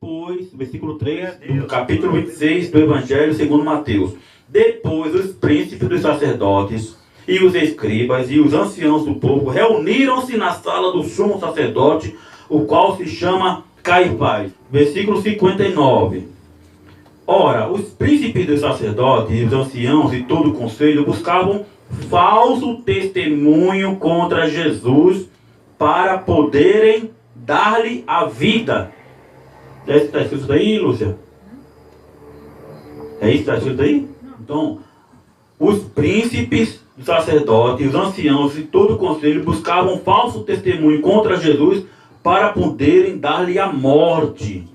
Depois, versículo 3, do capítulo 26 do Evangelho segundo Mateus. Depois os príncipes dos sacerdotes e os escribas e os anciãos do povo reuniram-se na sala do sumo sacerdote, o qual se chama Caifás. Versículo 59. Ora, os príncipes dos sacerdotes e os anciãos e todo o conselho buscavam falso testemunho contra Jesus para poderem dar-lhe a vida. É isso que está escrito aí, Lúcia? É isso que está escrito aí? Então, os príncipes, os sacerdotes, os anciãos e todo o conselho buscavam falso testemunho contra Jesus para poderem dar-lhe a morte.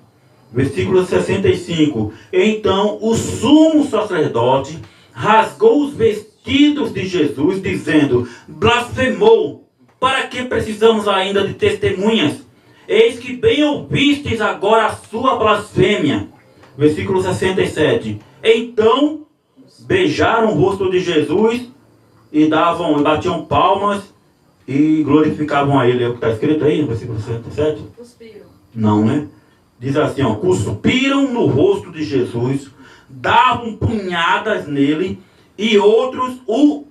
Versículo 65. Então o sumo sacerdote rasgou os vestidos de Jesus, dizendo: blasfemou, para que precisamos ainda de testemunhas? Eis que bem ouvistes agora a sua blasfêmia. Versículo 67. Então beijaram o rosto de Jesus e batiam palmas e glorificavam a ele. É o que está escrito aí no versículo 67? Cuspiram. Não, né? Diz assim, ó: cuspiram no rosto de Jesus, davam punhadas nele, e outros o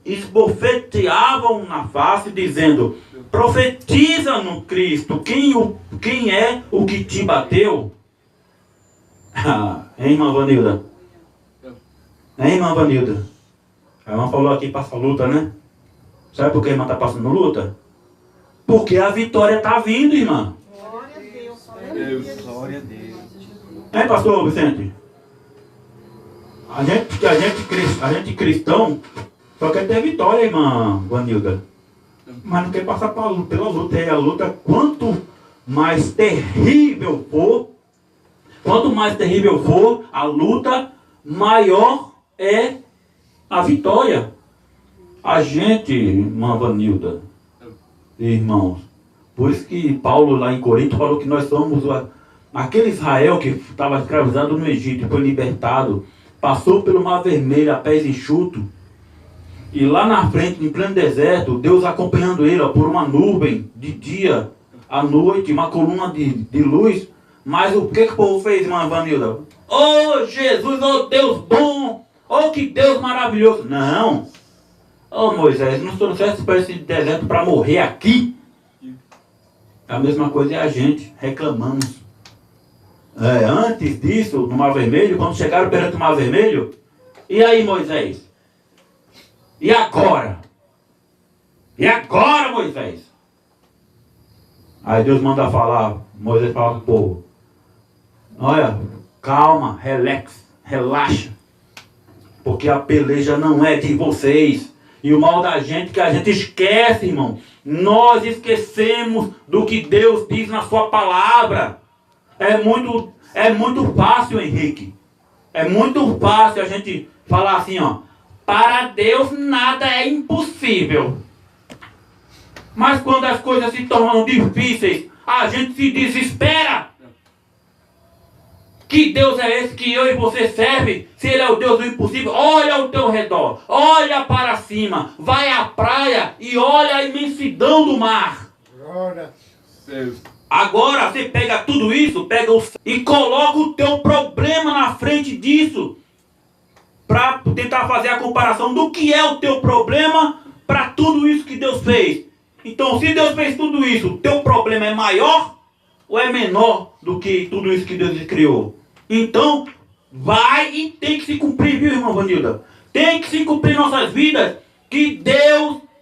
esbofeteavam na face, dizendo: profetiza no Cristo, quem é o que te bateu? Hein, irmã Vanilda? Hein, irmã Vanilda? A irmã falou aqui, passa luta, né? Sabe por que a irmã está passando luta? Porque a vitória está vindo, irmã. Glória a Deus. É, pastor Vicente? A gente cristão só quer ter vitória, irmã Vanilda. Mas não quer passar pela luta. E a luta, quanto mais terrível for a luta, maior é a vitória. A gente, irmã Vanilda, irmãos, por isso que Paulo lá em Corinto falou que nós somos aquele Israel que estava escravizado no Egito, foi libertado, passou pelo Mar Vermelho a pés enxutos, e lá na frente, em pleno deserto, Deus acompanhando ele, ó, por uma nuvem de dia, à noite, uma coluna de luz. Mas o que o povo fez, irmã Vanilda? Oh Jesus, oh Deus bom, oh que Deus maravilhoso. Não. Oh Moisés, não trouxeste para esse deserto para morrer aqui? A mesma coisa é a gente, reclamamos. Antes disso, no Mar Vermelho, quando chegaram perante o Mar Vermelho, e aí Moisés? E agora? E agora, Moisés? Aí Deus manda falar, Moisés fala para o povo: olha, calma, relaxa, porque a peleja não é de vocês. E o mal da gente que a gente esquece, irmão. Nós esquecemos do que Deus diz na sua palavra. É muito fácil, Henrique. É muito fácil a gente falar assim, ó: para Deus nada é impossível. Mas quando as coisas se tornam difíceis, a gente se desespera. Que Deus é esse que eu e você serve? Se Ele é o Deus do impossível, olha ao teu redor, olha para cima, vai à praia e olha a imensidão do mar. Glória a Deus. Agora você pega tudo isso, e coloca o teu problema na frente disso, para tentar fazer a comparação do que é o teu problema para tudo isso que Deus fez. Então, se Deus fez tudo isso, o teu problema é maior ou é menor do que tudo isso que Deus criou? Então, vai e tem que se cumprir, viu, irmã Vanilda? Tem que se cumprir em nossas vidas, que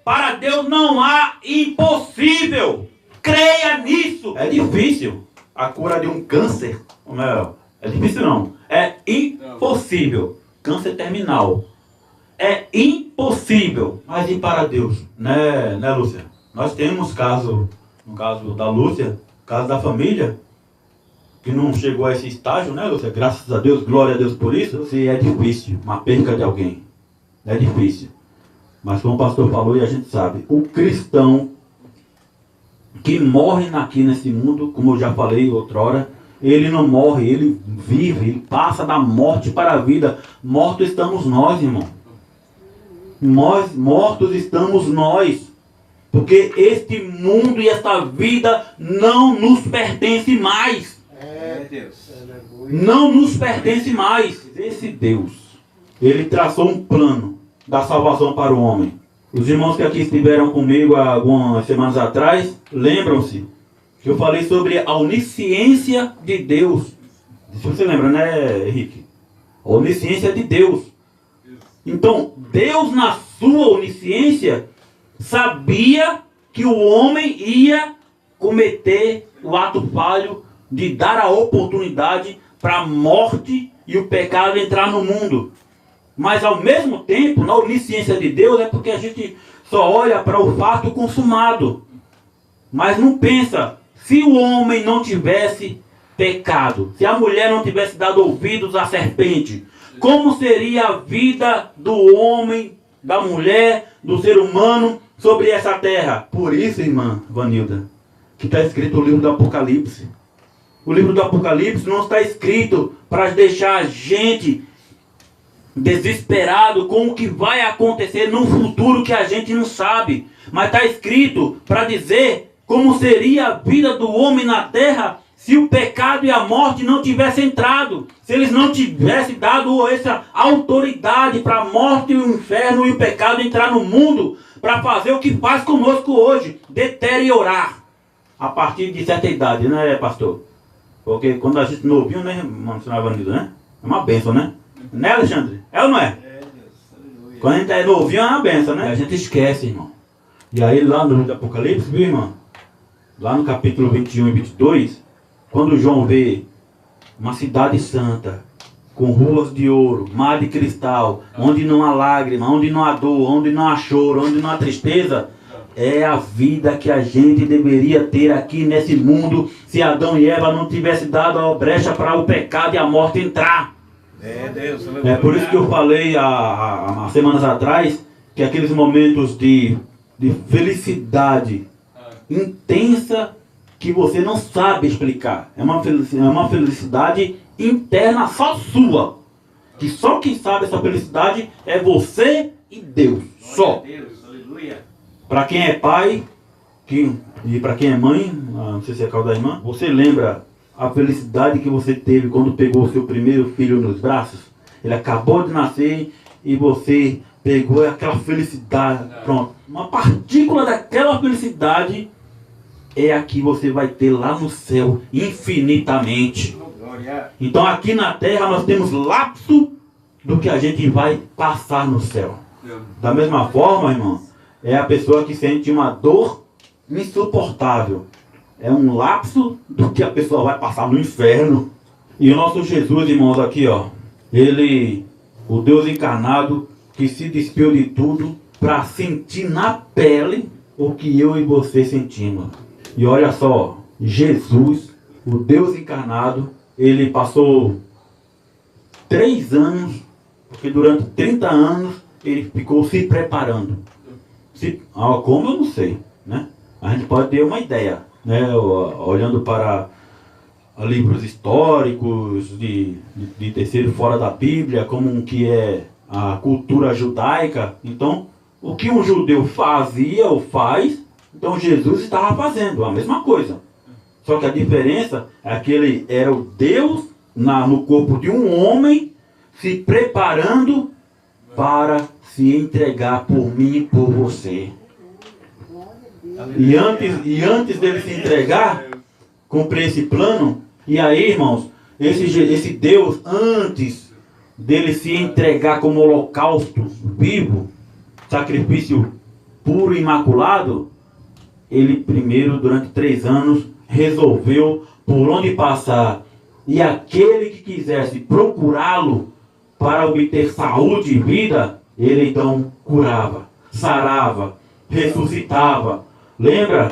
para Deus não há impossível. Creia nisso. É difícil. A cura de um câncer, não é difícil não. É impossível. Câncer terminal. É impossível. Mas e para Deus? Né, Lúcia? Nós temos no caso da Lúcia, caso da família, que não chegou a esse estágio, né, Lúcia? Graças a Deus, glória a Deus por isso. Se é difícil, uma perca de alguém. É difícil. Mas como o pastor falou e a gente sabe, o cristão que morre aqui nesse mundo, como eu já falei outrora, ele não morre, ele vive, ele passa da morte para a vida. Mortos estamos nós, irmão. Mortos estamos nós. Porque este mundo e esta vida não nos pertence mais. Deus. não nos pertence mais. Esse Deus, ele traçou um plano da salvação para o homem. Os irmãos que aqui estiveram comigo há algumas semanas atrás, lembram-se que eu falei sobre a onisciência de Deus. Se você lembra, né, Henrique? A onisciência de Deus. Então, Deus, na sua onisciência, sabia que o homem ia cometer o ato falho de dar a oportunidade para a morte e o pecado entrar no mundo. Mas ao mesmo tempo, na onisciência de Deus, é porque a gente só olha para o fato consumado. Mas não pensa, se o homem não tivesse pecado, se a mulher não tivesse dado ouvidos à serpente, como seria a vida do homem, da mulher, do ser humano sobre essa terra? Por isso, irmã Vanilda, que está escrito o livro do Apocalipse. O livro do Apocalipse não está escrito para deixar a gente desesperado com o que vai acontecer no futuro que a gente não sabe. Mas está escrito para dizer como seria a vida do homem na terra se o pecado e a morte não tivessem entrado. Se eles não tivessem dado essa autoridade para a morte, o inferno e o pecado entrar no mundo para fazer o que faz conosco hoje, deteriorar a partir de certa idade, né, pastor? Porque quando a gente novinho, né, mano, né? É uma bênção, né? Né, Alexandre? É ou não é? Quando a gente é novinho, é uma bênção, né? A gente esquece, irmão. E aí lá no livro do Apocalipse, viu, irmão? Lá no capítulo 21 e 22, quando João vê uma cidade santa, com ruas de ouro, mar de cristal, onde não há lágrima, onde não há dor, onde não há choro, onde não há tristeza, é a vida que a gente deveria ter aqui nesse mundo se Adão e Eva não tivessem dado a brecha para o pecado e a morte entrar. Deus. É por isso que eu falei há semanas atrás que aqueles momentos de felicidade intensa que você não sabe explicar. É uma felicidade interna só sua. Que só quem sabe essa felicidade é você e Deus. Só. Para quem é pai e para quem é mãe, não sei se é causa da irmã, você lembra a felicidade que você teve quando pegou o seu primeiro filho nos braços? Ele acabou de nascer e você pegou aquela felicidade. Pronto. Uma partícula daquela felicidade é a que você vai ter lá no céu infinitamente. Então aqui na terra nós temos lapso do que a gente vai passar no céu. Da mesma forma, irmão, é a pessoa que sente uma dor insuportável. É um lapso do que a pessoa vai passar no inferno. E o nosso Jesus, irmãos, aqui, ó, ele, o Deus encarnado, que se despiu de tudo para sentir na pele o que eu e você sentimos. E olha só, Jesus, o Deus encarnado, ele passou 3 anos, porque durante 30 anos ele ficou se preparando. Como eu não sei, né? A gente pode ter uma ideia, né? Olhando para livros históricos de terceiro fora da Bíblia, como que é a cultura judaica. Então, o que um judeu fazia ou faz, então Jesus estava fazendo a mesma coisa. Só que a diferença é que ele era o Deus no corpo de um homem, se preparando para se entregar por mim e por você. E antes dele se entregar, cumprir esse plano, e aí, irmãos, esse Deus, antes dele se entregar como holocausto vivo, sacrifício puro e imaculado, ele primeiro, durante 3 anos, resolveu por onde passar. E aquele que quisesse procurá-lo para obter saúde e vida, ele então curava, sarava, ressuscitava. Lembra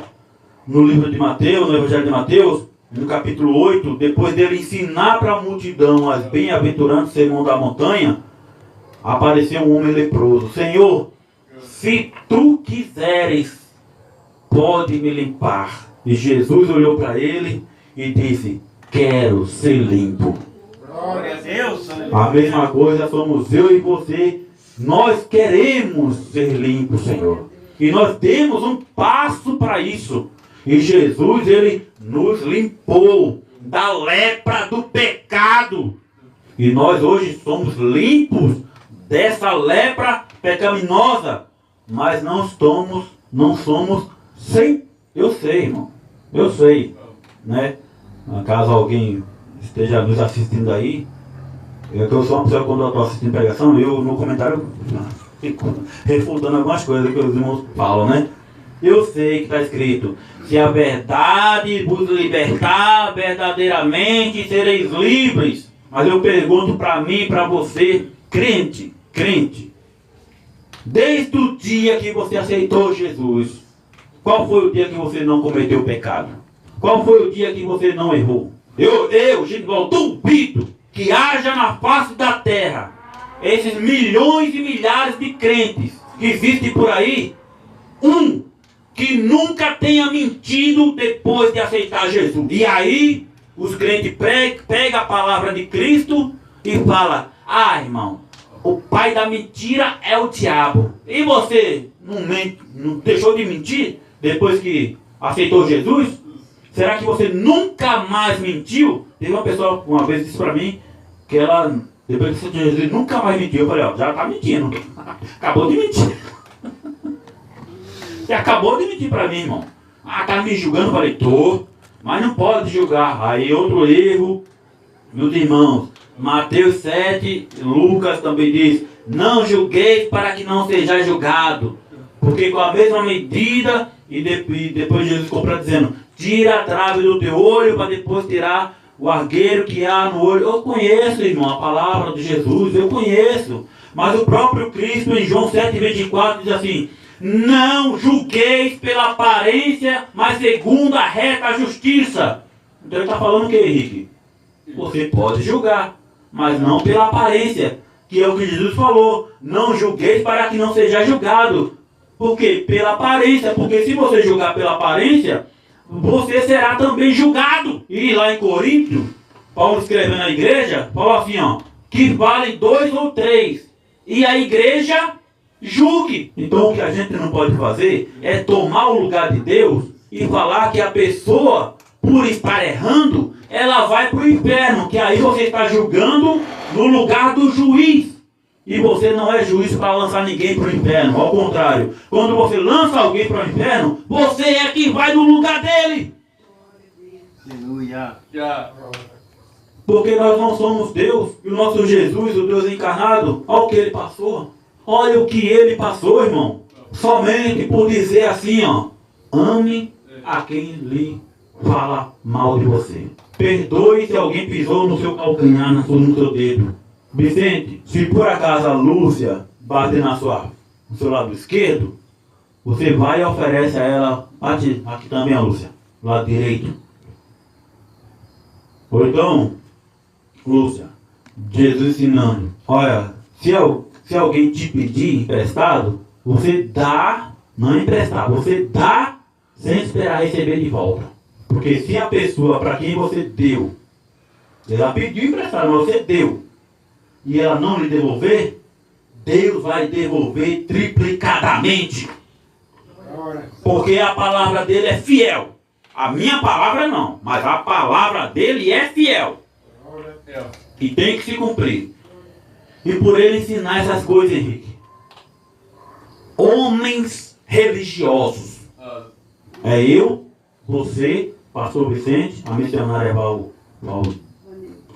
no livro de Mateus, no Evangelho de Mateus, no capítulo 8, depois dele ensinar para a multidão as bem-aventuranças sermão da montanha, apareceu um homem leproso. Senhor, se tu quiseres, pode me limpar. E Jesus olhou para ele e disse: quero ser limpo. Glória a Deus. A mesma coisa somos eu e você. Nós queremos ser limpos, Senhor. E nós temos um passo para isso. E Jesus, ele nos limpou. da lepra do pecado. E nós hoje somos limpos dessa lepra pecaminosa, mas não somos sem. Eu sei, irmão, eu sei, né? Caso alguém esteja nos assistindo aí, é que eu sou uma pessoa, quando eu estou assistindo pregação, eu no comentário fico refutando algumas coisas que os irmãos falam, né? Eu sei que está escrito: se a verdade vos libertar, verdadeiramente sereis livres. Mas eu pergunto para mim, para você, crente, desde o dia que você aceitou Jesus, qual foi o dia que você não cometeu pecado? Qual foi o dia que você não errou? Eu, Genival, duvido que haja na face da terra esses milhões e milhares de crentes que existem por aí, que nunca tenha mentido depois de aceitar Jesus. E aí, os crentes pegam a palavra de Cristo e falam: ah, irmão, o pai da mentira é o diabo. E você não deixou de mentir depois que aceitou Jesus? Será que você nunca mais mentiu? Teve uma pessoa uma vez disse para mim que ela, depois que aceitou Jesus, nunca mais mentiu. Eu falei: ó, já está mentindo. Acabou de mentir. Você acabou de mentir para mim, irmão. Ah, tá me julgando? Eu falei: tô. Mas não pode julgar. Aí outro erro, meus irmãos. Mateus 7, Lucas também diz: não julgueis para que não sejais julgado. Porque com a mesma medida, e depois Jesus compra dizendo: tira a trave do teu olho para depois tirar o argueiro que há no olho. Eu conheço, irmão, a palavra de Jesus, eu conheço. Mas o próprio Cristo em João 7,24 diz assim: não julgueis pela aparência, mas segundo a reta justiça. Então ele está falando o que, Henrique? Você pode julgar, mas não pela aparência, que é o que Jesus falou: não julgueis para que não seja julgado. Por quê? Pela aparência, porque se você julgar pela aparência, você será também julgado. E lá em Coríntios, Paulo escrevendo na igreja, falou assim, ó: que valem 2 ou 3, e a igreja julgue. Então o que a gente não pode fazer é tomar o lugar de Deus e falar que a pessoa, por estar errando, ela vai para o inferno, que aí você está julgando no lugar do juiz. E você não é juiz para lançar ninguém para o inferno. Ao contrário, quando você lança alguém para o inferno, você é que vai no lugar dele. Aleluia. Porque nós não somos Deus. E o nosso Jesus, o Deus encarnado, olha o que ele passou. Olha o que ele passou, irmão. Somente por dizer assim, ó: ame a quem lhe fala mal de você. Perdoe se alguém pisou no seu calcanhar, no seu dedo. Vicente, se por acaso a Lúcia bater no seu lado esquerdo, você vai e oferece a ela: aqui também a Lúcia, lado direito. Ou então, Lúcia, Jesus ensinando: olha, se alguém te pedir emprestado, você dá, não emprestar, você dá sem esperar receber de volta. Porque se a pessoa para quem você deu, ela pediu emprestado, mas você deu, e ela não lhe devolver, Deus vai devolver triplicadamente. Porque a palavra dele é fiel. A minha palavra não, mas a palavra dele é fiel. E tem que se cumprir. E por ele ensinar essas coisas, Henrique, homens religiosos, é eu, você, pastor Vicente, a missionária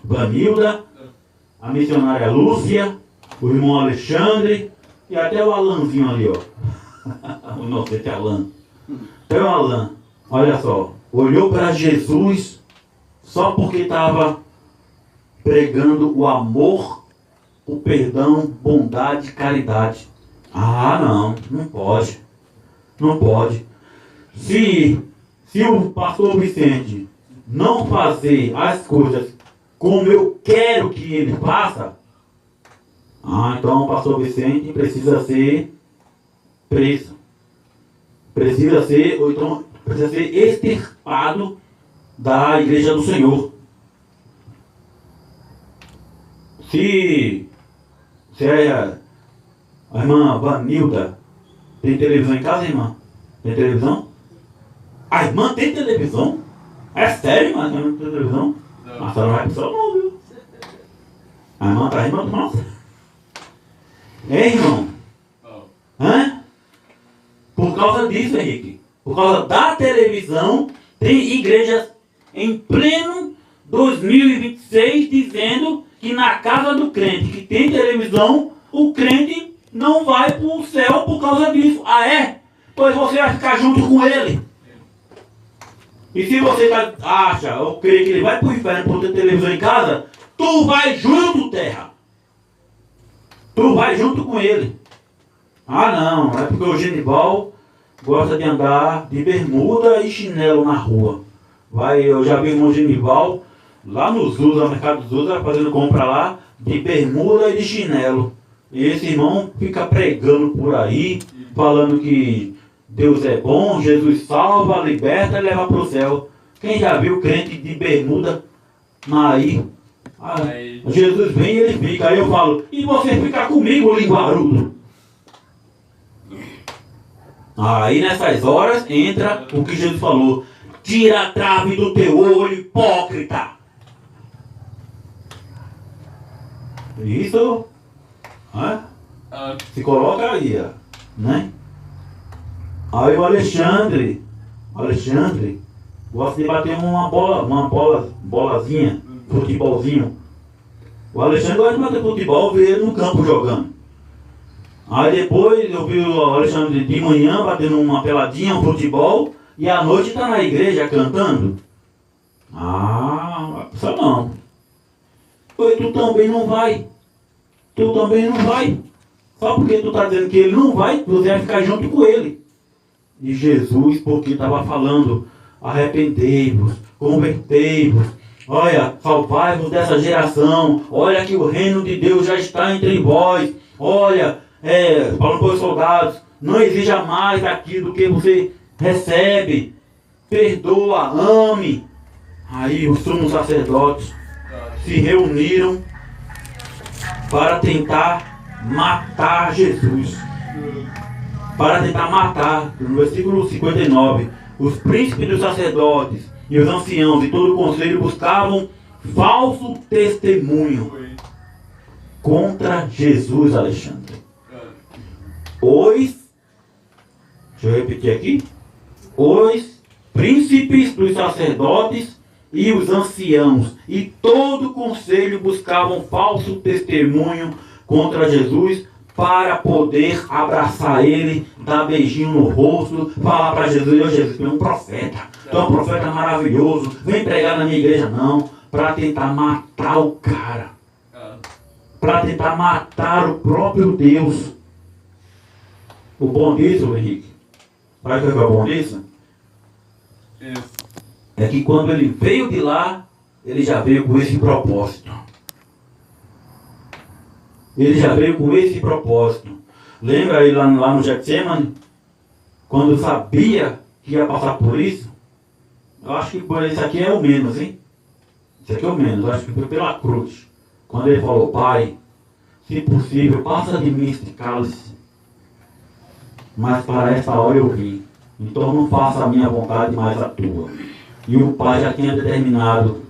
Vanilda, a missionária Lúcia, o irmão Alexandre e até o Alanzinho ali, ó. O nosso Alan. Até o Alan, olha só, olhou para Jesus só porque estava pregando o amor, o perdão, bondade, caridade. Ah, não pode. Não pode. Se o pastor Vicente não fazer as coisas como eu quero que ele faça, então o pastor Vicente precisa ser preso. Precisa ser extirpado da igreja do Senhor. Se a irmã Vanilda tem televisão em casa, irmã? Tem televisão? A irmã tem televisão? É sério, mano, não tem televisão? A senhora não vai pro céu não, viu? A irmã tá rimando, não? Ei, irmão? Hã? Por causa disso, Henrique, por causa da televisão, tem igrejas em pleno 2026 dizendo que na casa do crente que tem televisão, o crente não vai para o céu por causa disso. Ah, é? Pois você vai ficar junto com ele. E se você acha, ou crê que ele vai para o inferno por ter televisão em casa, tu vai junto, terra. Tu vai junto com ele. Ah, não, é porque o Genival gosta de andar de bermuda e chinelo na rua. Eu já vi o irmão Genival lá no Zusa, mercado Zusa, fazendo compra lá, de bermuda e de chinelo. E esse irmão fica pregando por aí, falando que Deus é bom, Jesus salva, liberta e leva para o céu. Quem já viu crente de bermuda aí? Jesus vem e ele fica. Aí eu falo, e você fica comigo, linguarudo? Aí nessas horas entra o que Jesus falou: tira a trave do teu olho, hipócrita. Isso, se coloca aí, né? Aí o Alexandre gosta de bater uma bolazinha, futebolzinho. O Alexandre gosta de bater futebol, ver ele no campo jogando. Aí depois eu vi o Alexandre de manhã batendo uma peladinha, um futebol, e à noite está na igreja cantando. Ah, só não. Pois tu também não vai. Tu também não vai. Só porque tu está dizendo que ele não vai, você vai ficar junto com ele. E Jesus, porque estava falando, arrependei-vos, convertei-vos, olha, salvai-vos dessa geração, olha que o reino de Deus já está entre vós, olha, falando para os soldados, não exija mais aquilo que você recebe, perdoa, ame. Aí os sumos sacerdotes se reuniram para tentar matar Jesus. Para tentar matar, no versículo 59, os príncipes dos sacerdotes e os anciãos e todo o conselho buscavam falso testemunho contra Jesus, Alexandre. Deixa eu repetir aqui, os príncipes dos sacerdotes e os anciãos e todo o conselho buscavam falso testemunho contra Jesus para poder abraçar ele, dar beijinho no rosto, falar para Jesus: ô Jesus, tu é um profeta, tu é um profeta maravilhoso, vem pregar na minha igreja não, para tentar matar o cara, para tentar matar o próprio Deus. O bom disso, Henrique, sabe o que é o bom disso? É que quando ele veio de lá, ele já veio com esse propósito. Ele já veio com esse propósito. Lembra aí lá no Getsemane? Quando sabia que ia passar por isso? Eu acho que por isso aqui é o menos, hein? Isso aqui é o menos, eu acho que foi pela cruz. Quando ele falou: Pai, se possível, passa de mim este cálice. Mas para essa hora eu vim. Então não faça a minha vontade, mas a tua. E o Pai já tinha determinado,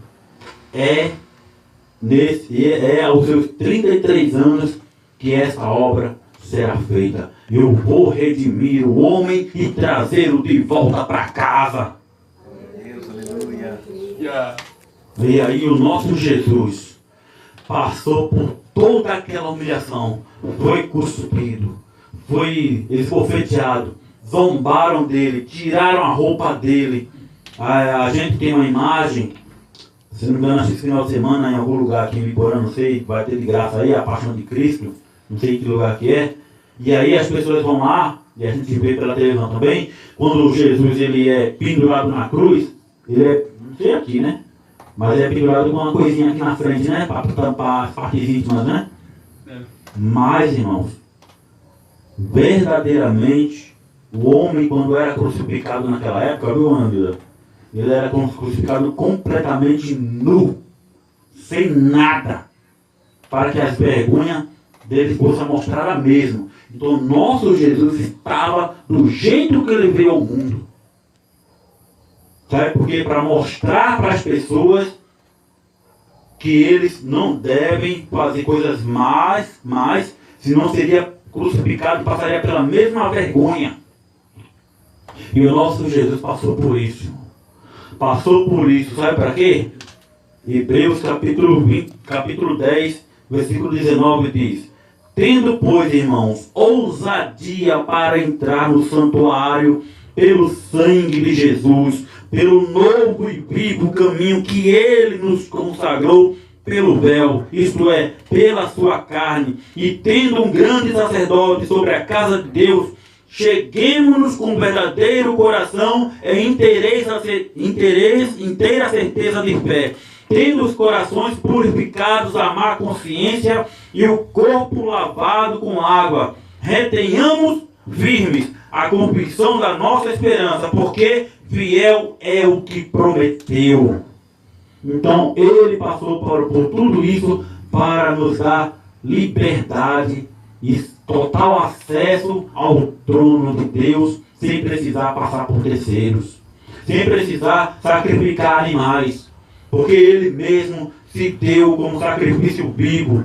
aos seus 33 anos que essa obra será feita. Eu vou redimir o homem e trazê-lo de volta para casa. Deus, aleluia. E aí o nosso Jesus passou por toda aquela humilhação, foi cuspido, foi esbofeteado, zombaram dele, tiraram a roupa dele. A gente tem uma imagem, se não me engano, esse final de semana em algum lugar aqui em Biporã, não sei, vai ter de graça aí, a Paixão de Cristo, não sei que lugar que é. E aí as pessoas vão lá, e a gente vê pela televisão também, quando Jesus ele é pendurado na cruz, ele é, não sei aqui, né? Mas é pendurado com uma coisinha aqui na frente, né? Para tampar as partes íntimas, né? Mas, irmãos, verdadeiramente, o homem quando era crucificado naquela época, viu, André? Ele era crucificado completamente nu, sem nada, para que as vergonhas dele possam mostrar a mesma. Então, nosso Jesus estava do jeito que ele veio ao mundo. Sabe por quê? Para mostrar para as pessoas que eles não devem fazer coisas mais, senão seria crucificado e passaria pela mesma vergonha. E o nosso Jesus passou por isso. Passou por isso, sabe para quê? Hebreus capítulo 10, versículo 19 diz: tendo, pois, irmãos, ousadia para entrar no santuário pelo sangue de Jesus, pelo novo e vivo caminho que ele nos consagrou pelo véu, isto é, pela sua carne, e tendo um grande sacerdote sobre a casa de Deus, cheguemo-nos com verdadeiro coração e inteira certeza de fé, tendo os corações purificados à má consciência e o corpo lavado com água. Retenhamos firmes a convicção da nossa esperança, porque fiel é o que prometeu. Então ele passou por tudo isso para nos dar liberdade e total acesso ao trono de Deus, sem precisar passar por terceiros, sem precisar sacrificar animais, porque ele mesmo se deu como sacrifício vivo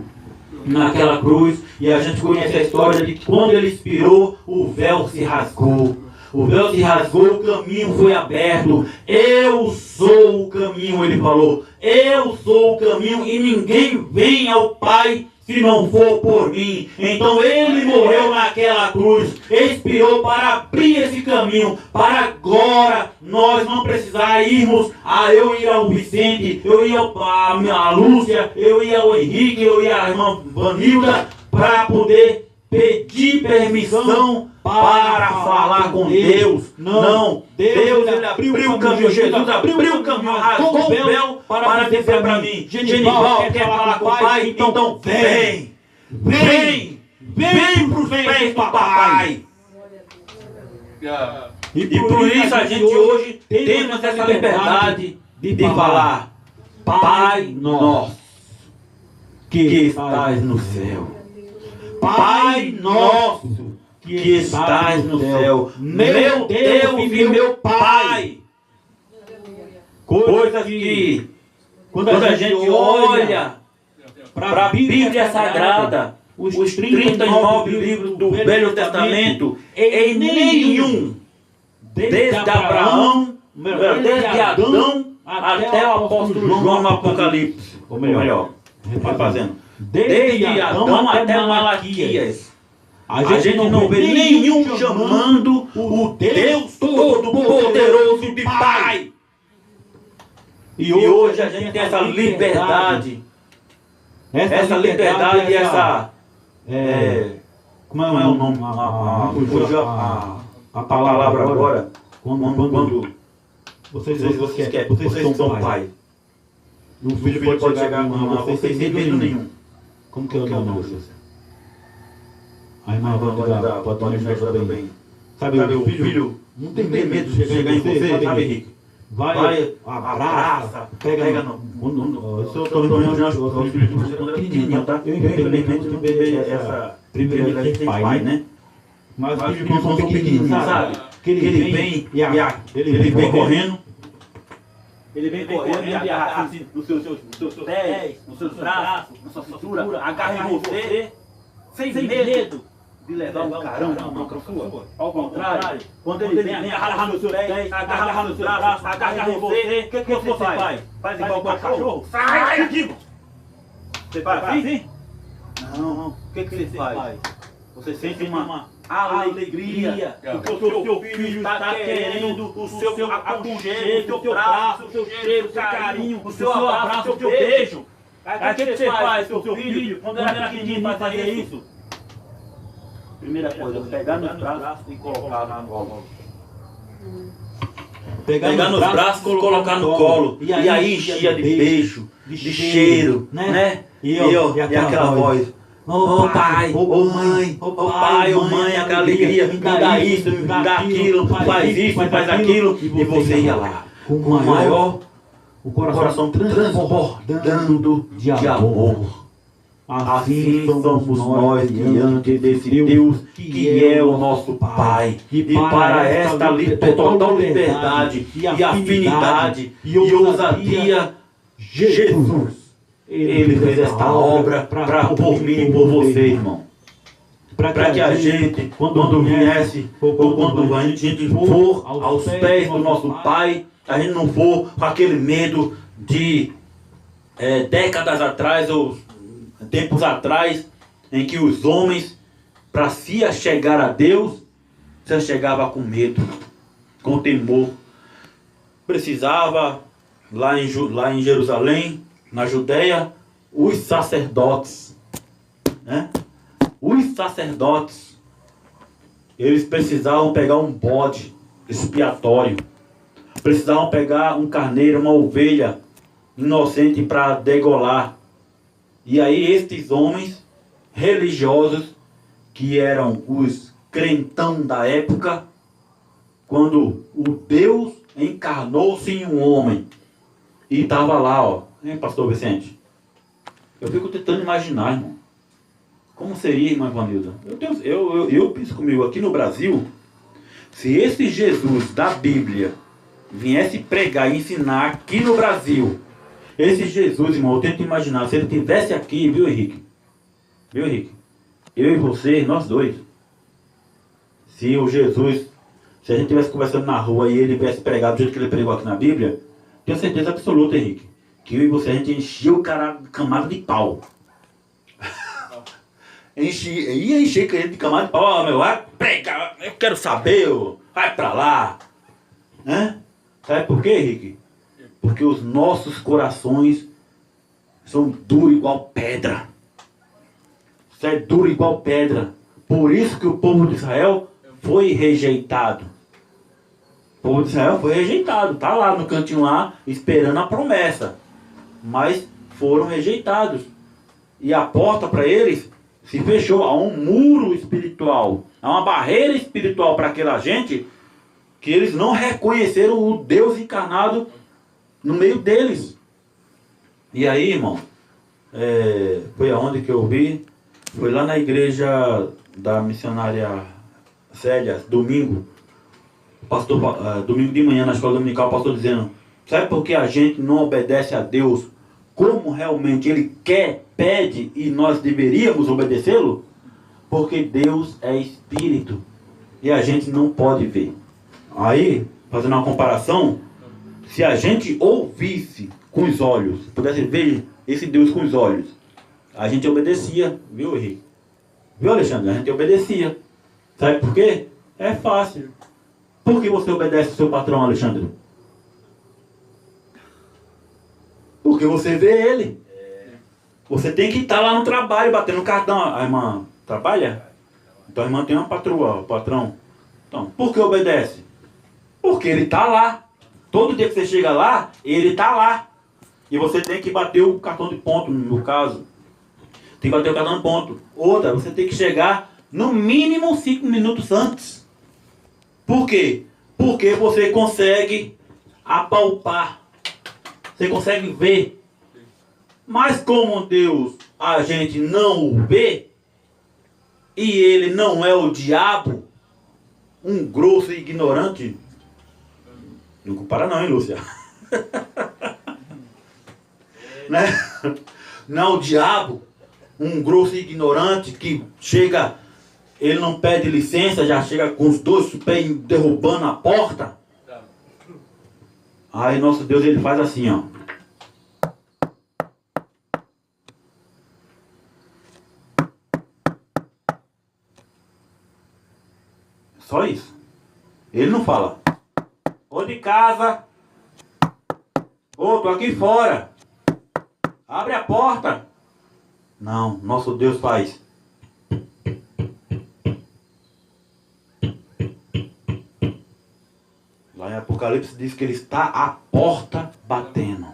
naquela cruz. E a gente conhece a história de que quando ele expirou, o véu se rasgou. O véu se rasgou, o caminho foi aberto. Eu sou o caminho, ele falou. Eu sou o caminho e ninguém vem ao Pai se não for por mim. Então ele morreu naquela cruz, expirou para abrir esse caminho, para agora nós não precisar irmos, eu ir ao Vicente, eu ia a Lúcia, eu ia ao Henrique, eu ia a irmã Vanilda, para poder pedir permissão para falar com Deus. Não, Deus ele abriu o caminho, Jesus abriu o caminho, rasgou o véu para dizer para mim: Genival, quer falar com o Pai? Então vem para os pés do Papai. E por isso a gente hoje temos essa liberdade de falar: Pai nosso que estás no céu. Pai nosso que estás no céu, meu Deus e meu Pai. Coisas que, quando a gente olha para a Bíblia Sagrada, os 39 livros do Velho Testamento, em nenhum, desde Abraão, desde Adão até o apóstolo João no Apocalipse, ou melhor, refazendo, desde Adão até Malaquias, a gente não vê nenhum chamando o Deus Todo-Poderoso de Pai. E hoje a gente tem essa liberdade, como é o nome? A palavra agora, quando vocês são pai. O filho pode chegar a vocês sem medo nenhum. Como que é o nome de vocês? A irmã pode me ajudar também. Sabe, o filho não tem medo de chegar em você, sabe, Henrique? Vai, abraça, pega no... Eu estou imaginando os filhos de você quando era pequenininho, tá? Eu infelizmente não vejo essa primeira vez que tem pai, né? Mas os filhos quando são pequenininhos, sabe? Que ele vem e ele vem correndo. Ele vem correndo e agarra assim, nos seus pés, nos seus braços, na sua cintura, agarra em você, sem medo de levar um carão na mão sua. Ao contrário, quando ele vem, agarra nos seus pés, agarra nos seus braços, agarra em você, o que você faz? Faz igual o cachorro? Sai daqui! Você faz assim? Não. O que você faz? Você sente uma alegria, porque o seu filho está querendo o seu aconchego, o seu braço, o seu cheiro, o seu carinho, o seu abraço, o seu beijo. O que você faz, o seu filho, quando era pequenininho, vai fazer isso? Primeira coisa, pegar nos braços e colocar no colo. Pegar nos braços e colocar no colo. E aí enchia de beijo, de cheiro, né? E aquela voz: ô pai, ô mãe, ô pai, ô mãe, aquela alegria, me dá isso, me dá aquilo, faz isso, faz aquilo. E você ia lá, com o maior, o coração transbordando de amor. Assim somos nós diante desse Deus que é o nosso Pai. E para esta total liberdade e afinidade e ousadia, Jesus, Ele fez esta obra por mim e por você, irmão. Para que a gente, quando viesse, ou quando a gente for aos pés do nosso Pai, a gente não for com aquele medo de décadas atrás ou tempos atrás, em que os homens, para se achegar a Deus, se achegava com medo, com temor. Precisava, lá em Jerusalém, na Judéia, os sacerdotes, né? Os sacerdotes, eles precisavam pegar um bode expiatório, precisavam pegar um carneiro, uma ovelha inocente para degolar. E aí estes homens religiosos, que eram os crentão da época, quando o Deus encarnou-se em um homem, e estava lá, ó, hein, pastor Vicente? Eu fico tentando imaginar, irmão. Como seria, irmã Ivanilda? Eu penso comigo, aqui no Brasil, se esse Jesus da Bíblia viesse pregar e ensinar aqui no Brasil, esse Jesus, irmão, eu tento imaginar, se ele estivesse aqui, viu, Henrique? Viu, Henrique? Eu e você, nós dois. Se o Jesus, se a gente estivesse conversando na rua e ele tivesse pregado do jeito que ele pregou aqui na Bíblia, tenho certeza absoluta, Henrique, que eu e você, a gente enchia o cara de camada de pau. Ia encher ele de camada de pau. Ó, meu, vai pregar, eu quero saber, vai pra lá. Né? Sabe por quê, Henrique? Porque os nossos corações são duros igual pedra. Isso é duro igual pedra. Por isso que o povo de Israel foi rejeitado. O povo de Israel foi rejeitado. Está lá no cantinho lá, esperando a promessa. Mas foram rejeitados. E a porta para eles se fechou. Há um muro espiritual. Há uma barreira espiritual para aquela gente, que eles não reconheceram o Deus encarnado no meio deles. E aí, irmão, foi aonde que eu vi? Foi lá na igreja da missionária Célia, domingo. Pastor, domingo de manhã na escola dominical, o pastor dizendo: sabe por que a gente não obedece a Deus como realmente Ele quer, pede, e nós deveríamos obedecê-lo? Porque Deus é espírito e a gente não pode ver. Aí, fazendo uma comparação, se a gente ouvisse com os olhos, pudesse ver esse Deus com os olhos, a gente obedecia, viu, Henrique? Viu, Alexandre? A gente obedecia. Sabe por quê? É fácil. Por que você obedece ao seu patrão, Alexandre? Porque você vê ele. Você tem que estar lá no trabalho, batendo cartão. A irmã trabalha? Então a irmã tem uma patroa, o patrão. Então, por que obedece? Porque ele está lá. Todo dia que você chega lá, ele está lá. E você tem que bater o cartão de ponto, no caso. Tem que bater o cartão de ponto. Outra, você tem que chegar no mínimo 5 minutos antes. Por quê? Porque você consegue apalpar. Você consegue ver. Mas como Deus a gente não o vê, e ele não é o diabo, um grosso e ignorante, não compara não, hein, Lúcia? Né? Não é o diabo, um grosso e ignorante que chega, ele não pede licença, já chega com os dois pés derrubando a porta. Aí nosso Deus, ele faz assim, ó. Só isso. Ele não fala: ô de casa, ô, tô aqui fora, abre a porta. Não, nosso Deus faz. Lá em Apocalipse diz que ele está à porta batendo.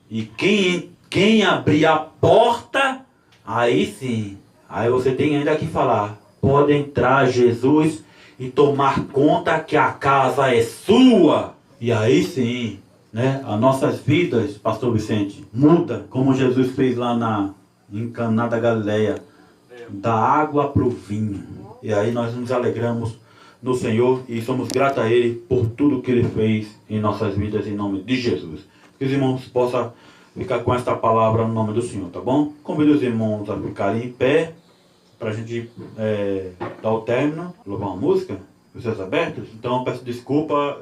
E quem abrir a porta, aí sim, aí você tem ainda que falar: pode entrar, Jesus, e tomar conta que a casa é sua. E aí sim, né? As nossas vidas, pastor Vicente, muda, como Jesus fez lá em Caná da Galileia, da água para o vinho. E aí nós nos alegramos no Senhor e somos gratos a Ele por tudo que Ele fez em nossas vidas, em nome de Jesus. Que os irmãos possam ficar com esta palavra no nome do Senhor, tá bom? Convido os irmãos a ficarem em pé para a gente dar o término, louvar uma música, os seus abertos. Então peço desculpa.